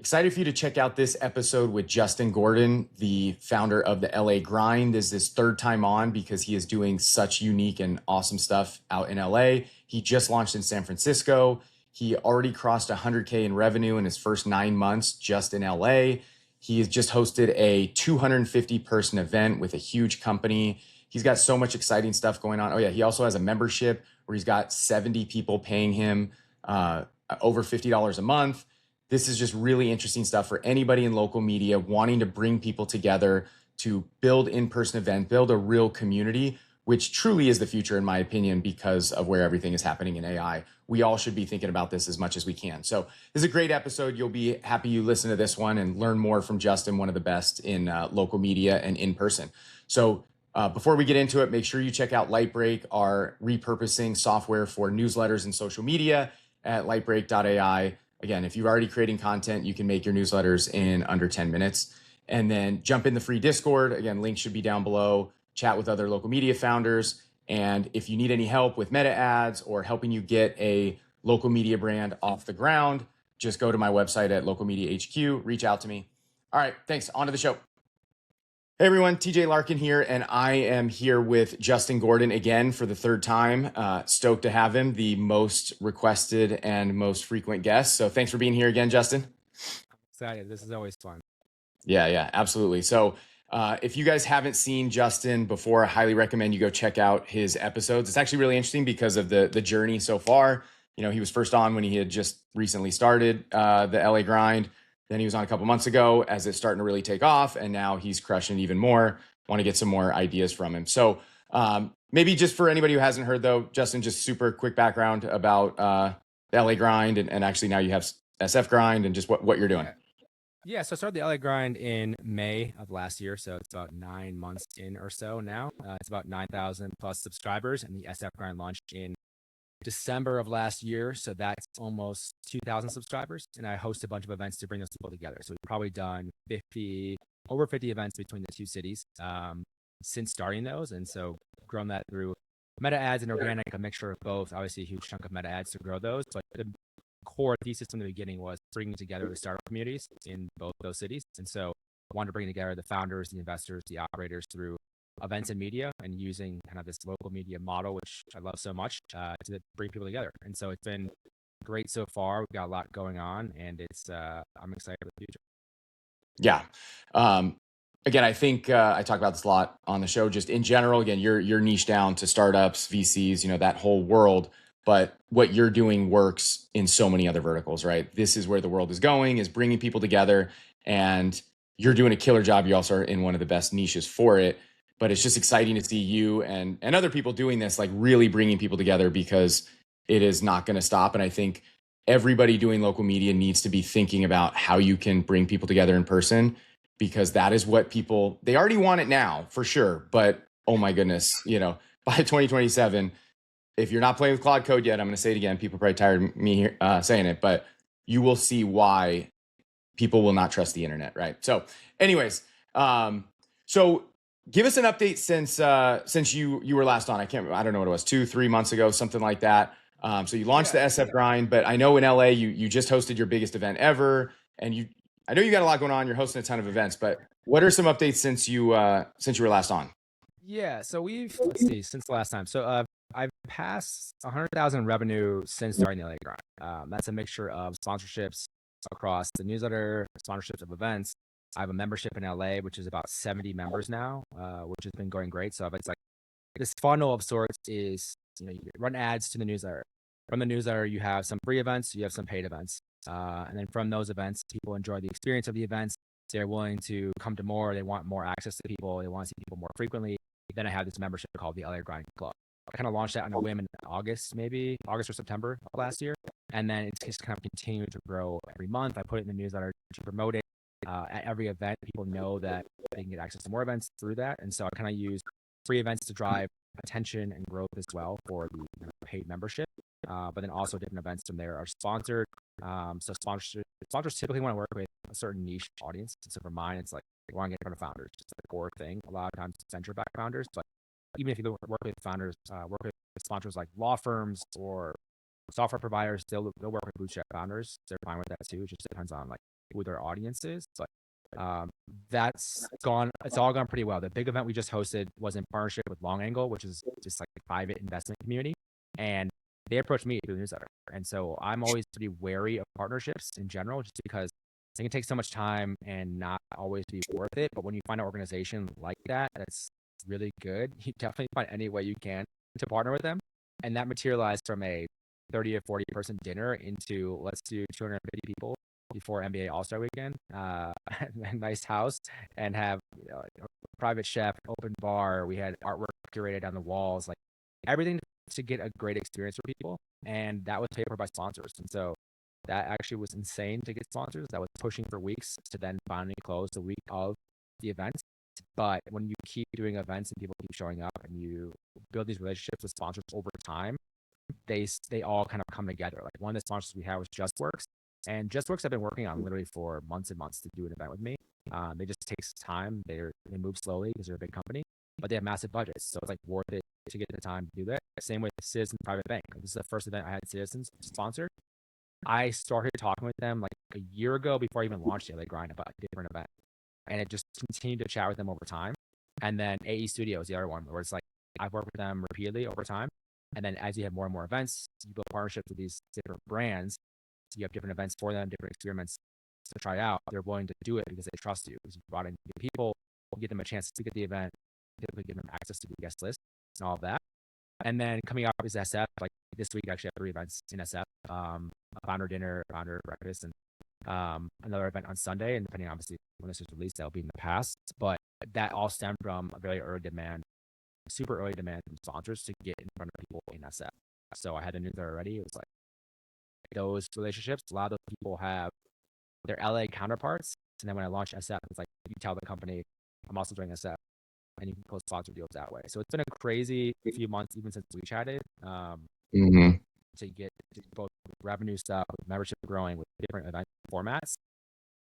Excited for you to check out this episode with Justin Gordon, the founder of the LA Grind. This is his third time on because he is doing such unique and awesome stuff out in LA. He just launched in San Francisco. He already crossed 100K in revenue in his first 9 months just in LA. He has just hosted a 250 person event with a huge company. He's got so much exciting stuff going on. Oh, yeah. He also has a membership where he's got 70 people paying him over $50 a month. This is just really interesting stuff for anybody in local media wanting to bring people together to build in-person events, build a real community, which truly is the future, in my opinion, because of where everything is happening in AI. We all should be thinking about this as much as we can. So this is a great episode. You'll be happy you listen to this one and learn more from Justin, one of the best in local media and in person. So before we get into it, make sure you check out Lightbreak, our repurposing software for newsletters and social media at lightbreak.ai. Again, if you're already creating content, you can make your newsletters in under 10 minutes. And then jump in the free Discord. Again, link should be down below. Chat with other local media founders. And if you need any help with meta ads or helping you get a local media brand off the ground, just go to my website at Local Media HQ, reach out to me. All right, thanks. On to the show. Hey everyone, TJ Larkin here, and I am here with Justin Gordon again for the third time. Stoked to have him, the most requested and most frequent guest. So thanks for being here again, Justin. Excited. This is always fun. Yeah, absolutely. So if you guys haven't seen Justin before, I highly recommend you go check out his episodes. It's actually really interesting because of the journey so far. You know, he was first on when he had just recently started the LA Grind. Then he was on a couple months ago as it's starting to really take off, and now he's crushing even more. Want to get some more ideas from him. So maybe just for anybody who hasn't heard though, Justin, just super quick background about the LA Grind, and actually now you have SF Grind and just what you're doing. Yeah, so I started the LA Grind in May of last year, so it's about 9 months in or so now. It's about 9,000 plus subscribers, and the SF Grind launched in December of last year, so that's almost 2,000 subscribers. And I host a bunch of events to bring those people together. So we've probably done over 50 events between the two cities since starting those, and so grown that through meta ads and organic, a mixture of both. Obviously, a huge chunk of meta ads to grow those, but the core thesis from the beginning was bringing together the startup communities in both those cities. And so I wanted to bring together the founders, the investors, the operators through events and media, and using kind of this local media model, which I love so much, to bring people together. And so it's been great so far. We've got a lot going on, and I'm excited for the future. Yeah. Again, I think I talk about this a lot on the show. Just in general, again, you're niche down to startups, VCs, that whole world. But what you're doing works in so many other verticals, right? This is where the world is going, is bringing people together, and you're doing a killer job. You also are in one of the best niches for it. But it's just exciting to see you and other people doing this, like really bringing people together, because it is not going to stop. And I think everybody doing local media needs to be thinking about how you can bring people together in person, because that is what they already want it now for sure. But oh my goodness, by 2027, if you're not playing with Claude Code yet, I'm going to say it again. People are probably tired of me saying it, but you will see why people will not trust the internet, right? So anyways, so give us an update since you were last on. I don't know what it was, 2-3 months ago, something like that. So you launched the SF Grind, but I know in LA you just hosted your biggest event ever, and I know you got a lot going on. You're hosting a ton of events, but what are some updates since you were last on? Yeah, so let's see, since the last time. So I've passed 100,000 revenue since starting the LA Grind. That's a mixture of sponsorships across the newsletter, sponsorships of events. I have a membership in LA, which is about 70 members now, which has been going great. So it's like this funnel of sorts is, you run ads to the newsletter. From the newsletter, you have some free events, you have some paid events. And then from those events, people enjoy the experience of the events. They're willing to come to more. They want more access to people. They want to see people more frequently. Then I have this membership called the LA Grind Club. I kind of launched that on a whim in August or September of last year. And then it's just kind of continued to grow every month. I put it in the newsletter to promote it. At every event, people know that they can get access to more events through that. And so I kind of use free events to drive attention and growth as well for the paid membership. But then also different events from there are sponsored. So sponsors typically want to work with a certain niche audience. So for mine, it's like they want to get in front of founders. It's the core thing. A lot of times it's venture-backed founders, but even if you work with founders, work with sponsors like law firms or software providers, they'll work with bootstrap founders. They're fine with that too. It just depends on like who their audience is. But it's all gone pretty well. The big event we just hosted was in partnership with Long Angle, which is just like a private investment community. And they approached me through the newsletter. And so I'm always pretty wary of partnerships in general, just because it can take so much time and not always be worth it. But when you find an organization like that, that's really good, you definitely find any way you can to partner with them. And that materialized from a 30 to 40 person dinner into let's do 250 people before NBA All-Star weekend, a nice house, and have a private chef, open bar. We had artwork curated on the walls, like everything to get a great experience for people. And that was paid for by sponsors. And so that actually was insane to get sponsors. That was pushing for weeks to then finally close the week of the event. But when you keep doing events and people keep showing up and you build these relationships with sponsors over time, they all kind of come together. Like one of the sponsors we had was JustWorks, and JustWorks have been working on literally for months and months to do an event with me. They just takes time. They move slowly because they're a big company, but they have massive budgets, so it's like worth it to get the time to do that. Same with Citizens Private Bank. This is the first event I had Citizens sponsored. I started talking with them like a year ago before I even launched the LA Grind about a different event, and it just continued to chat with them over time. And then AE Studio is the other one where it's like I've worked with them repeatedly over time. And then as you have more and more events, you build partnerships with these different brands. So you have different events for them, different experiments to try out. They're willing to do it because they trust you. Because you brought in new people, you give them a chance to get the event, typically give them access to the guest list and all of that. And then coming up is SF. Like this week, I actually have 3 events in SF: a founder dinner, founder breakfast, and another event on Sunday. And depending, obviously, when this is released, that'll be in the past. But that all stemmed from a very early demand, super early demand from sponsors to get in front of people in SF. So I had a newsletter already. It was like those relationships. A lot of those people have their LA counterparts. And then when I launched SF, it's like you tell the company, I'm also doing SF, and you can close sponsor deals that way. So it's been a crazy few months, even since we chatted, to get both revenue stuff, with membership growing, with different event formats.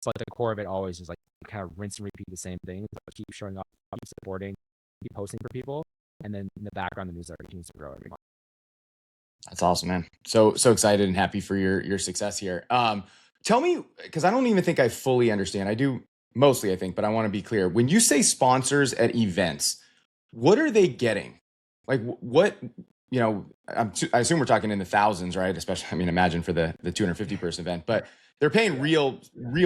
But the core of it always is like kind of rinse and repeat the same thing. Keep showing up, keep supporting, keep posting for people, and then in the background, the newsletter continues to grow every month. That's awesome, man. So excited and happy for your success here. Tell me, because I don't even think I fully understand. I do mostly, I think, but I want to be clear. When you say sponsors at events, what are they getting? Like what, I assume we're talking in the thousands, right? Especially, I mean, imagine for the 250 person event, but they're paying real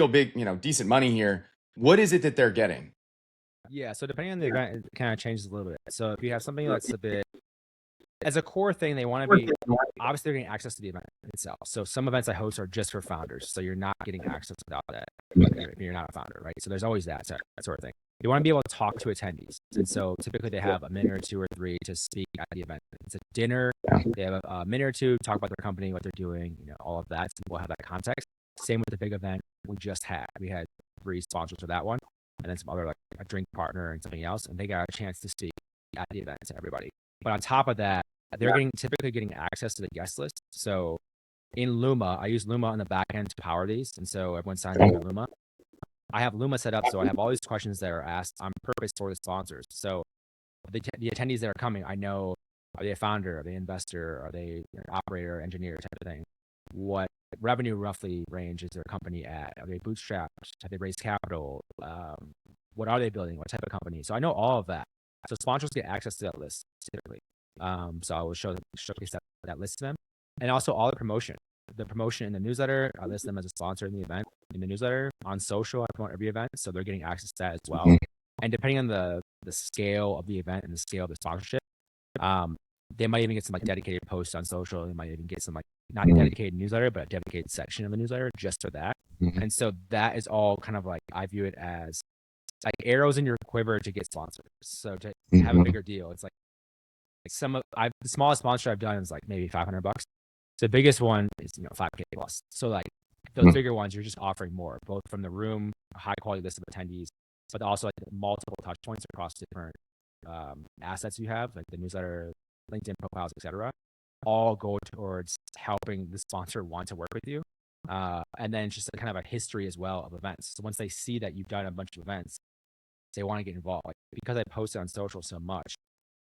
big, decent money here. What is it that they're getting? Yeah. So depending on the event, it kind of changes a little bit. So if you have something that's a bit, as a core thing, they want to be, obviously they're getting access to the event itself. So some events I host are just for founders. So you're not getting access without that if you're not a founder, right? So there's always that sort of thing. You want to be able to talk to attendees. And so typically they have a minute or 2 or 3 to speak at the event. It's a dinner. They have a minute or 2, talk about their company, what they're doing, all of that. So we'll have that context. Same with the big event we just had. We had 3 sponsors for that one, and then some other, like a drink partner and something else. And they got a chance to speak at the event to everybody. But on top of that, they're typically getting access to the guest list. So in Luma, I use Luma on the back end to power these. And so everyone signs up in Luma. I have Luma set up, so I have all these questions that are asked on purpose for the sponsors. So the attendees that are coming, I know, are they a founder? Are they an investor? Are they an operator, engineer type of thing? What revenue roughly range is their company at? Are they bootstrapped? Have they raised capital? What are they building? What type of company? So I know all of that. So sponsors get access to that list typically. So I will showcase that list to them, and also all the promotion in the newsletter. I list them as a sponsor in the event in the newsletter. On social, I promote every event, so they're getting access to that as well. And depending on the scale of the event and the scale of the sponsorship, they might even get some like dedicated posts on social. They might even get some like not dedicated newsletter, but a dedicated section of the newsletter just for that. And so that is all kind of like, I view it as like arrows in your quiver to get sponsors. So to have a bigger deal, it's like the smallest sponsor I've done is like maybe $500. The biggest one is 5K plus. So like those bigger ones, you're just offering more, both from the room, a high quality list of attendees, but also like multiple touch points across different assets you have, like the newsletter, LinkedIn profiles, etc. All go towards helping the sponsor want to work with you. And then just a kind of a history as well of events. So once they see that you've done a bunch of events, they want to get involved. Like because I post it on social so much,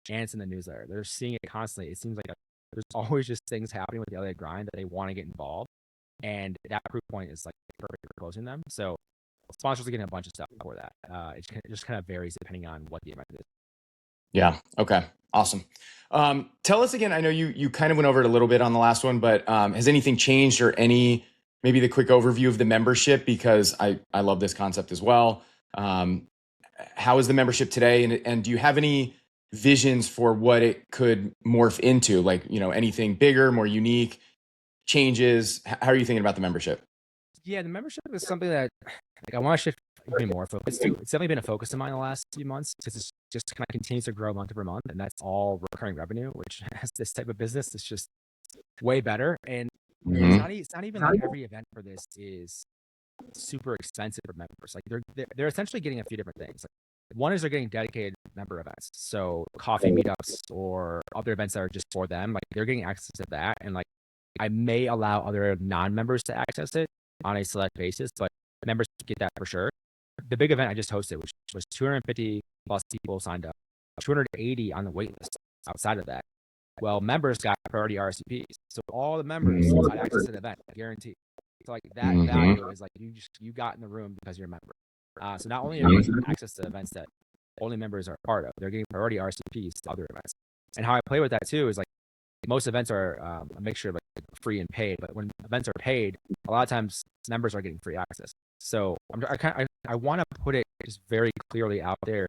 and it's in the newsletter, they're seeing it constantly. It seems like there's always just things happening with the LA Grind that they want to get involved. And that proof point is like perfect for closing them. So sponsors are getting a bunch of stuff for that. It just kind of varies depending on what the event is. Yeah. Okay. Awesome. Tell us again. I know you kind of went over it a little bit on the last one, but has anything changed or maybe the quick overview of the membership, because I love this concept as well. Um, how is the membership today, and do you have any visions for what it could morph into? Like, anything bigger, more unique changes? How are you thinking about the membership? Yeah, the membership is something that like I want to shift even more focus to. It's definitely been a focus of mine the last few months because it's just kind of continues to grow month over month, and that's all recurring revenue, which has this type of business is just way better. And Hmm. it's not even like every event for this is super expensive for members. Like they're essentially getting a few different things. Like one is they're getting dedicated member events, so coffee meetups or other events that are just for them. Like they're getting access to that, and like I may allow other non-members to access it on a select basis, but members get that for sure. The big event I just hosted, which was 250 plus people signed up, 280 on the wait list outside of that. Well, members got priority RSVPs. So all the members got access to the event, guaranteed. So like that Hmm. value is like you got in the room because you're a member. So not only are they getting access to events that only members are part of, they're getting priority RSVPs to other events. And how I play with that too is like most events are a mixture of like free and paid, but when events are paid, a lot of times members are getting free access. So I want to put it just very clearly out there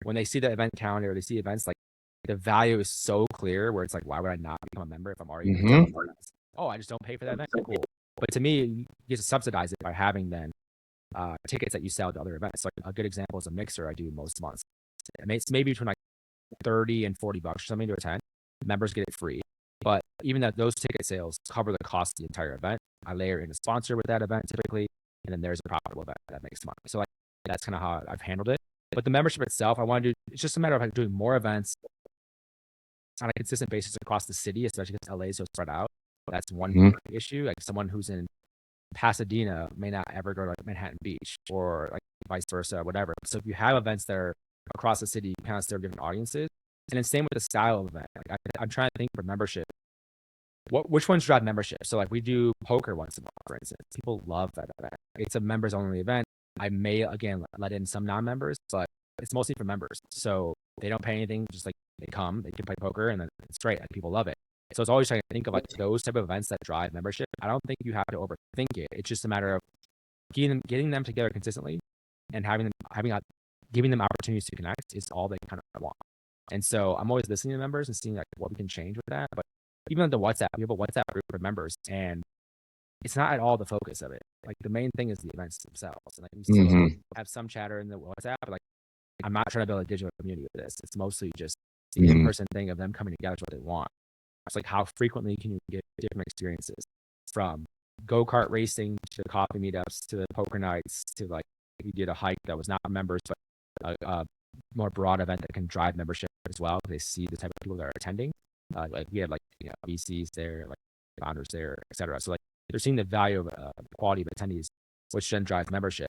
when they see the event calendar, they see events like the value is so clear where it's like, why would I not become a member if I'm already Hmm. attending events? Oh, I just don't pay for that event. Cool. But to me, you get to subsidize it by having then tickets that you sell to other events. Like a good example is a mixer I do most months. It's maybe between like 30 and 40 bucks or something to attend. Members get it free. But even that those ticket sales cover the cost of the entire event. I layer in a sponsor with that event typically, and then there's a profitable event that makes money. So like that's kind of how I've handled it. But the membership itself, I want to do. It's just a matter of like doing more events on a consistent basis across the city, especially because LA is so spread out. That's one Hmm. issue. Like someone who's in Pasadena may not ever go to like Manhattan Beach or like vice versa, whatever. So if you have events that are across the city, you kind of serve different audiences. And then same with the style of event. Like I'm trying to think for membership. Which ones drive membership? So like we do poker once a month, for instance. People love that event. It's a members only event. I may again let in some non-members, but it's mostly for members. So they don't pay anything, just like they come, they can play poker, and then it's great. Like people love it. So it's always trying to think of like those type of events that drive membership. I don't think you have to overthink it. It's just a matter of getting them together consistently and giving them opportunities to connect is all they kind of want. And so I'm always listening to members and seeing like what we can change with that. But even on the WhatsApp, we have a WhatsApp group for members, and it's not at all the focus of it. Like the main thing is the events themselves. And like we still Hmm. have some chatter in the WhatsApp, but like I'm not trying to build a digital community with this. It's mostly just the Hmm. in-person thing of them coming together to what they want. It's like how frequently can you get different experiences from go-kart racing to coffee meetups to the poker nights to like we did a hike that was not members but a more broad event that can drive membership as well. They see the type of people that are attending. Like we had like VCs there, like founders there, etc. So like they're seeing the value of quality of attendees, which then drives membership.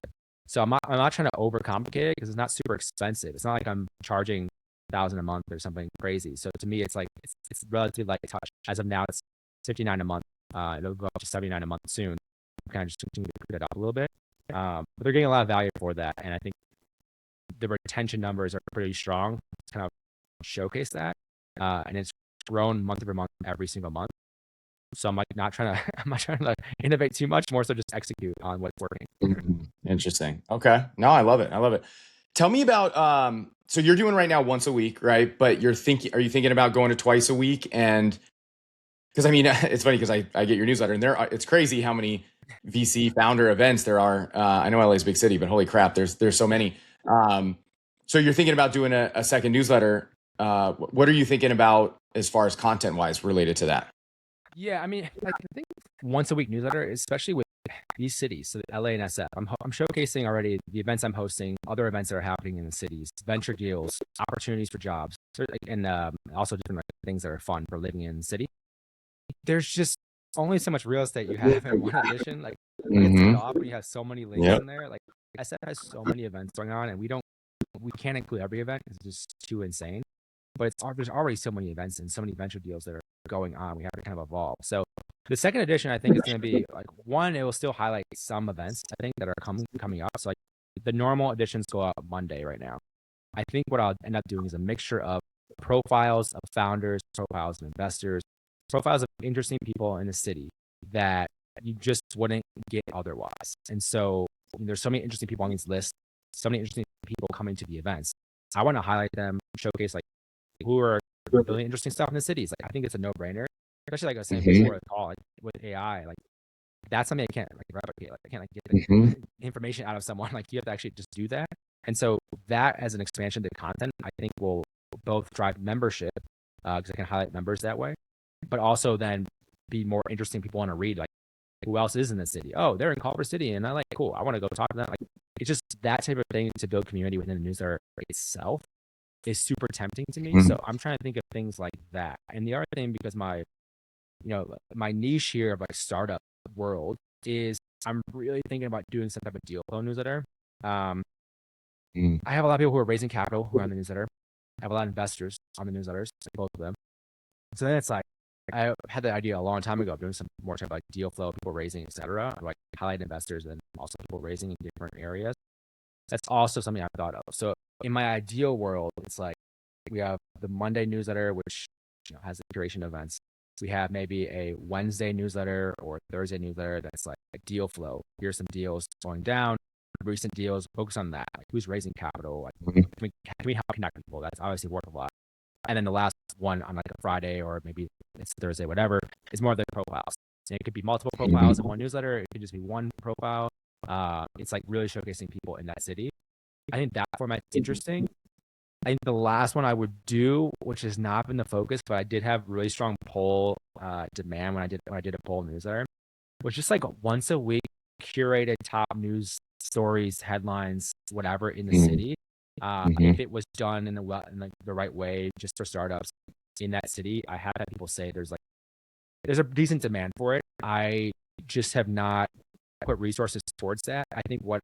So I'm not trying to overcomplicate it because it's not super expensive. It's not like I'm charging 1,000 a month or something crazy. So to me, it's like it's relatively light touch. As of now, it's 59 a month. It'll go up to 79 a month soon. I'm kind of just continue to put it up a little bit. But they're getting a lot of value for that, and I think the retention numbers are pretty strong. It's kind of showcase that, and it's grown month over month every single month. So I'm like not trying to I'm not trying to innovate too much, more so just execute on what's working. Mhm. Interesting. Okay. No, I love it. I love it. Tell me about so you're doing right now once a week, right? But are you thinking about going to twice a week? And because I mean, it's funny because I get your newsletter and it's crazy how many VC founder events there are. I know LA is a big city, but holy crap, there's so many. Um, so you're thinking about doing a second newsletter. What are you thinking about as far as content wise related to that? Yeah, I mean, like I think once a week newsletter, especially with these cities, so LA and SF. I'm showcasing already the events I'm hosting, other events that are happening in the cities, venture deals, opportunities for jobs, and also different like, things that are fun for living in the city. There's just only so much real estate you have in one edition. Like it gets cut Mm-hmm. off when you have so many links Yep. in there. Like SF has so many events going on, and we can't include every event. It's just too insane. But there's already so many events and so many venture deals that are going on. We have to kind of evolve. So The second edition, I think, is going to be like one. It will still highlight some events I think that are coming up. So like the normal editions go out Monday right now. I think what I'll end up doing is a mixture of profiles of founders, profiles of investors, profiles of interesting people in the city that you just wouldn't get otherwise. And so there's so many interesting people on these lists, so many interesting people coming to the events. I want to highlight them, showcase like who are building interesting stuff in the cities. Like I think it's a no-brainer, especially like I was saying Hmm. before the call, like with AI, like that's something I can't like replicate. Like I can't like get Hmm. the information out of someone. Like you have to actually just do that. And so that as an expansion to content, I think will both drive membership because I can highlight members that way, but also then be more interesting people want to read. Like who else is in the city? Oh, they're in Culver City, and I like cool. I want to go talk to them. Like it's just that type of thing to build community within the newsletter itself is super tempting to me. So I'm trying to think of things like that. And the other thing, because my niche here of like startup world is I'm really thinking about doing some type of deal flow newsletter. Um, Hmm. I have a lot of people who are raising capital who are on the newsletter. I have a lot of investors on the newsletters, both of them. So then it's like I had the idea a long time ago of doing some more type of like deal flow, people raising, etc. Like highlight investors and also people raising in different areas. That's also something I've thought of. So in my ideal world, it's like we have the Monday newsletter, which has the curation events. We have maybe a Wednesday newsletter or Thursday newsletter that's like a deal flow. Here's some deals going down, recent deals. Focus on that. Like who's raising capital? Like can we help connect people? That's obviously worth a lot. And then the last one on like a Friday or maybe it's Thursday, whatever, is more of the profiles. And it could be multiple profiles in one newsletter. It could just be one profile. It's like really showcasing people in that city. I think that format's interesting. I think the last one I would do, which has not been the focus, but I did have really strong poll demand when I did a poll newsletter, was just like once a week curated top news stories, headlines, whatever in the Hmm. city. Hmm. If it was done in like the right way, just for startups in that city, I have had people say there's a decent demand for it. I just have not put resources towards that. I think what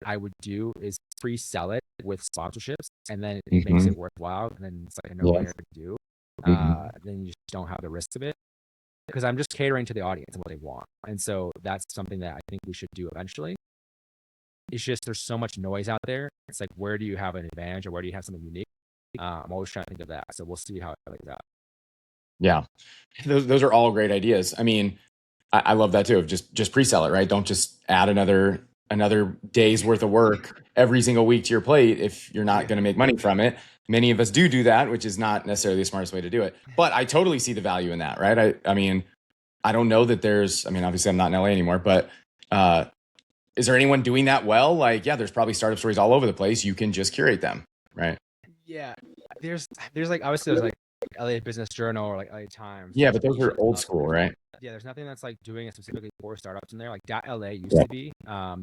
I would do is pre-sell it with sponsorships, and then it makes Hmm. it worthwhile. And then it's like a Yeah. no-brainer to do. Hmm. Then you just don't have the risk of it because I'm just catering to the audience and what they want. And so that's something that I think we should do eventually. It's just there's so much noise out there. It's like where do you have an advantage or where do you have something unique? I'm always trying to think of that. So we'll see how it plays out. Yeah. Those are all great ideas. I mean, I love that too. Of just pre-sell it, right? Don't just add another day's worth of work every single week to your plate if you're not Yeah. going to make money from it. Many of us do that, which is not necessarily the smartest way to do it. But I totally see the value in that, right? I mean, I don't know that there's. I mean, obviously, I'm not in LA anymore, but uh, is there anyone doing that well? Like, yeah, there's probably startup stories all over the place. You can just curate them, right? Yeah. There's like obviously there's like LA Business Journal or like LA Times. Yeah, There's but those are niches old of school, right? yeah, there's nothing that's like doing it specifically for startups in there. Like .LA used Yeah. to be.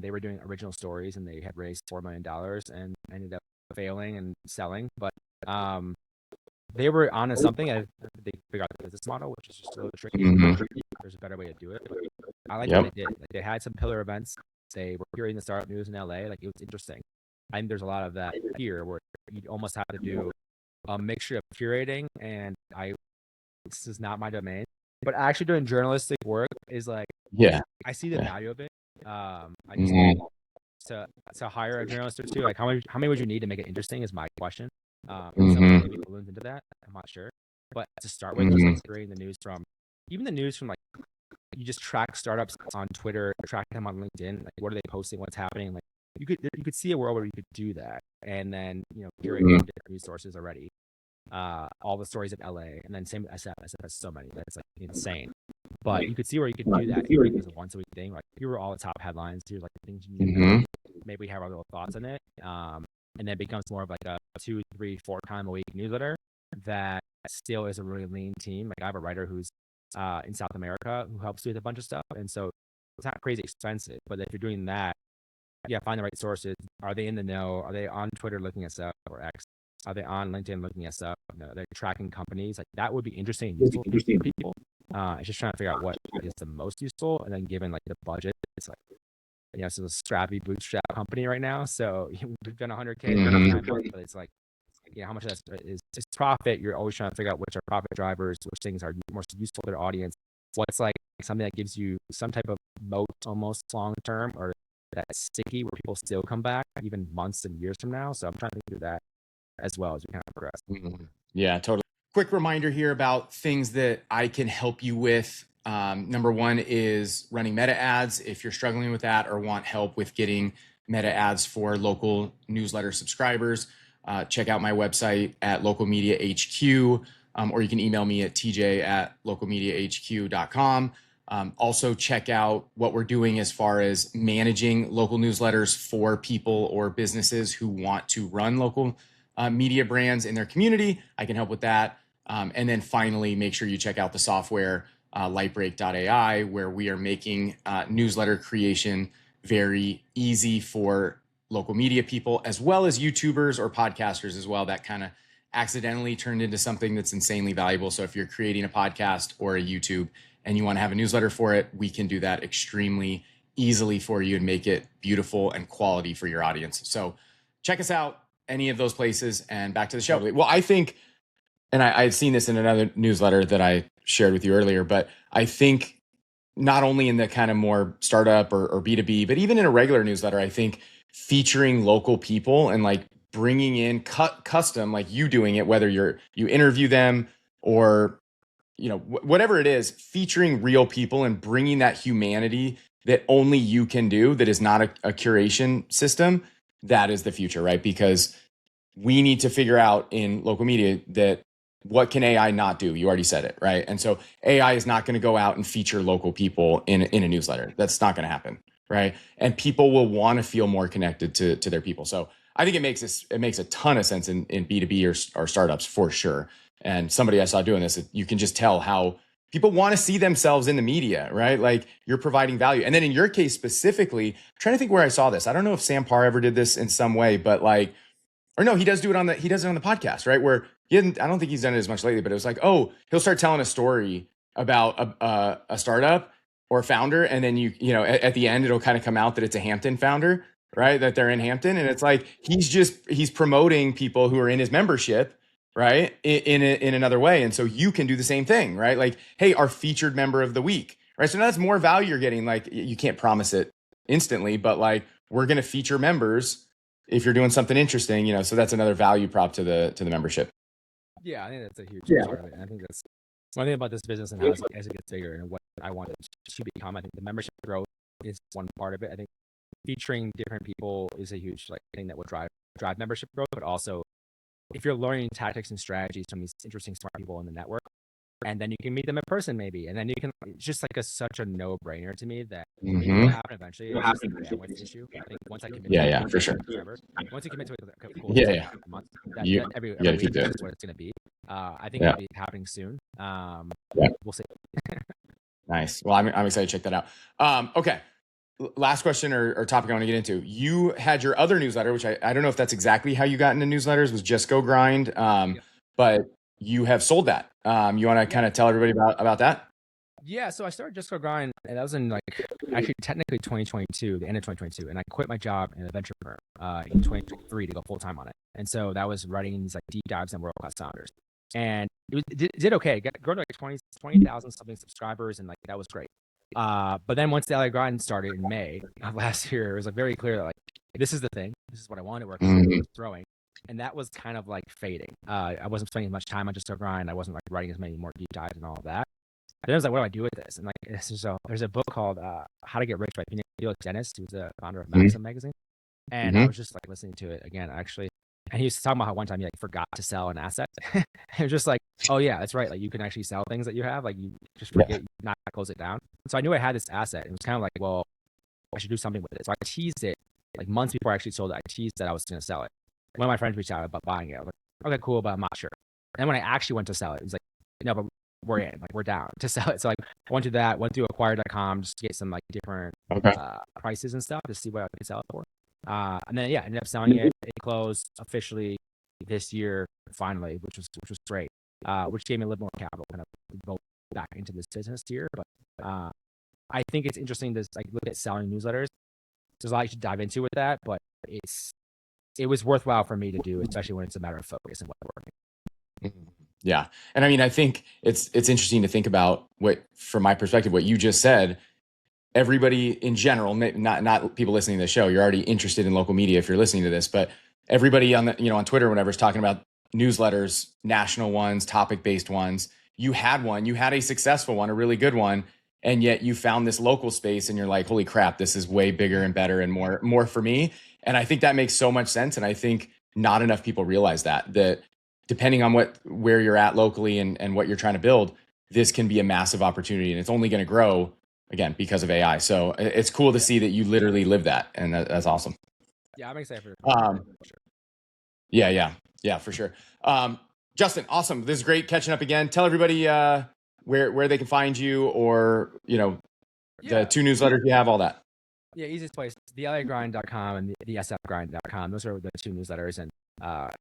They were doing original stories and they had raised $4 million and ended up failing and selling. But they were on to something. They figured out the business model, which is just a little tricky. Hmm. There's a better way to do it. But I liked what Yep. they did. Like they had some pillar events. They were hearing the startup news in LA. Like it was interesting. I think there's a lot of that here where you almost have to do a mixture of curating and this is not my domain, but actually doing journalistic work is like Yeah. I see the Yeah. value of it. I just think Hmm. to hire a journalist or two, like how many would you need to make it interesting is my question. And some of it Hmm. maybe balloons into that. I'm not sure, but to start with, just like Hmm. curating the news from even the news from like you just track startups on Twitter, track them on LinkedIn. Like what are they posting? What's happening? Like you could see a world where you could do that, and then curate it from different news sources already. All the stories of LA, and then same with SF. SF has so many that it's like insane. But you could see where you could do that if you make this a once a week thing. Like here are all the top headlines. Here's like the things you need to know. Hmm. Maybe we have our little thoughts on it. And then it becomes more of like a 2, 3, 4 time a week newsletter that still is a really lean team. Like I have a writer who's in South America who helps with a bunch of stuff, and so it's not crazy expensive. But if you're doing that, yeah, find the right sources. Are they in the know? Are they on Twitter looking at stuff or X? Are they on LinkedIn looking at stuff? No, they're tracking companies. Like that would be interesting and useful for people. It's just trying to figure out what is the most useful, and then given like the budget, it's like it's a scrappy bootstrap company right now. So we've done 100K the first Hmm. 9 months, but it's like how much of that is profit. You're always trying to figure out which are profit drivers, which things are most useful to their audience, what's like something that gives you some type of moat almost long term, or that's sticky where people still come back even months and years from now. So I'm trying to think through that as well as we kind of progress. Mhm. Yeah, totally. Quick reminder here about things that I can help you with. Number one is running meta ads. If you're struggling with that or want help with getting meta ads for local newsletter subscribers, check out my website at Local Media HQ, or you can email me at tj@localmediahq.com. Also, check out what we're doing as far as managing local newsletters for people or businesses who want to run local media brands in their community. I can help with that. And then finally, make sure you check out the software lightbreak.ai, where we are making newsletter creation very easy for local media people, as well as YouTubers or podcasters as well. That kind of accidentally turned into something that's insanely valuable. So if you're creating a podcast or a YouTube and you want to have a newsletter for it, we can do that extremely easily for you and make it beautiful and quality for your audience. So check us out, any of those places. And back to the show. Well, I think, and I've seen this in another newsletter that I shared with you earlier, but I think not only in the kind of more startup or B2B, but even in a regular newsletter, I think featuring local people and like bringing in custom, like you doing it, whether you interview them or whatever it is, featuring real people and bringing that humanity that only you can do, that is not a curation system. That is the future, right? Because we need to figure out in local media that what can AI not do? You already said it, right? And so AI is not going to go out and feature local people in a newsletter. That's not going to happen, right? And people will want to feel more connected to their people. So I think it makes a ton of sense in B2B or startups for sure. And somebody I saw doing this, you can just tell how people want to see themselves in the media, right? Like you're providing value. And then in your case specifically, I'm trying to think where I saw this. I don't know if Sam Parr ever did this in some way, but like, or no, he does it on the podcast, right? Where I don't think he's done it as much lately, but it was like, oh, he'll start telling a story about a startup or a founder, and then at the end it'll kind of come out that it's a Hampton founder, right? That they're in Hampton, and it's like he's promoting people who are in his membership, right? In another way, and so you can do the same thing, right? Like, hey, our featured member of the week, right? So now that's more value you're getting. Like, you can't promise it instantly, but like we're going to feature members if you're doing something interesting, so that's another value prop to the membership. Yeah, I think that's a huge part of it. And I think that's one thing about this business and how as it gets bigger and what I want it to become. I think the membership growth is one part of it. I think featuring different people is a huge thing that will drive membership growth, but also if you're learning tactics and strategies from these interesting smart people in the network, and then you can meet them in person maybe, and then you can, it's just like such a no-brainer to me that maybe it'll happen eventually. It's just a bandwidth issue. I think once I commit to it, for sure. forever. Once you commit to it, cool, a month, that every week is what it's going to be. I think it'll be happening soon. We'll see. Nice. Well, I'm excited to check that out. Okay. Last question or topic I want to get into. You had your other newsletter, which I don't know if that's exactly how you got into newsletters, was Just Go Grind. But you have sold that. You want to kind of tell everybody about that? Yeah, so I started Just Go Grind, and that was in actually technically 2022, the end of 2022, and I quit my job in a venture firm in 2023 to go full time on it. And so that was writing these deep dives on world class founders, and it did okay. Grew to 20,000 something subscribers, and that was great. But then once the LA Grind started in May of last year, it was very clear that this is the thing, this is what I want to work on, it was throwing. And that was kind of fading. I wasn't spending as much time on Just Go Grind. I wasn't writing as many more deep dives and all of that. Then I was like, what do I do with this? And there's a book called How to Get Rich by Felix Dennis, who's the founder of Maxim magazine. And I was just listening to it again, actually. And he was talking about how one time he forgot to sell an asset. And it was just oh yeah, that's right. You can actually sell things that you have. You just forget, not close it down. So I knew I had this asset. It was kind of well, I should do something with it. So I teased it months before I actually sold it. I teased that I was going to sell it. One of my friends reached out about buying it. I was like, okay, cool, but I'm not sure. And when I actually went to sell it, it was no, but we're in, we're down to sell it. So I went to that, went through acquire.com just to get some different prices and stuff to see what I could sell it for. And then ended up selling it. It closed officially this year finally, which was great. Which gave me a little more capital kind of go back into this business here. But I think it's interesting to look at selling newsletters. There's a lot you should dive into with that, but it was worthwhile for me to do, especially when it's a matter of focus and what we're working. Yeah. And I mean, I think it's interesting to think about what, from my perspective, what you just said. Everybody in general, not people listening to the show, you're already interested in local media if you're listening to this, but everybody on the, on Twitter, whenever is talking about newsletters, national ones, topic based ones. You had a successful one, a really good one, and yet you found this local space, and you're like, holy crap, this is way bigger and better and more for me. And I think that makes so much sense. And I think not enough people realize that depending on where you're at locally and what you're trying to build, this can be a massive opportunity, and it's only going to grow again because of AI. So it's cool to Yeah. see that you literally live that, and that's awesome. Yeah, I'm excited for your Um, for sure. yeah, for sure. Justin, awesome. This is great catching up again. Tell everybody where they can find you, or the Yeah. 2 newsletters you have, all that. Yeah, easiest place, thelagrind.com and the sfgrind.com. Those are the 2 newsletters, and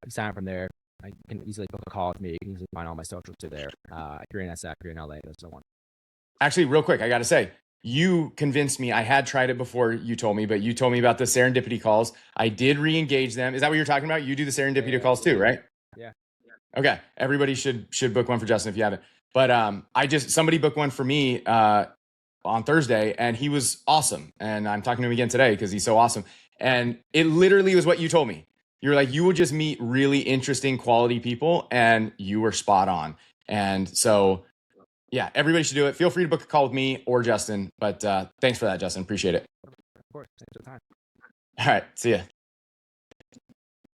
sign up from there. You can easily book a call with me. You can easily find all my socials through there. If you're in SF, if you're in LA, those are the ones. Actually, real quick, I got to say, you convinced me. I had tried it before you told me, but you told me about the serendipity calls. I did re-engage them. Is that what you're talking about? You do the serendipity Yeah. calls too, right? Yeah. Okay. Everybody should book one for Justin if you haven't. But somebody booked one for me on Thursday, and he was awesome. And I'm talking to him again today because he's so awesome. And it literally was what you told me. You were like, you will just meet really interesting, quality people, and you were spot on. And so, yeah, everybody should do it. Feel free to book a call with me or Justin. But thanks for that, Justin. Appreciate it. Of course. Thanks for the time. All right. See ya.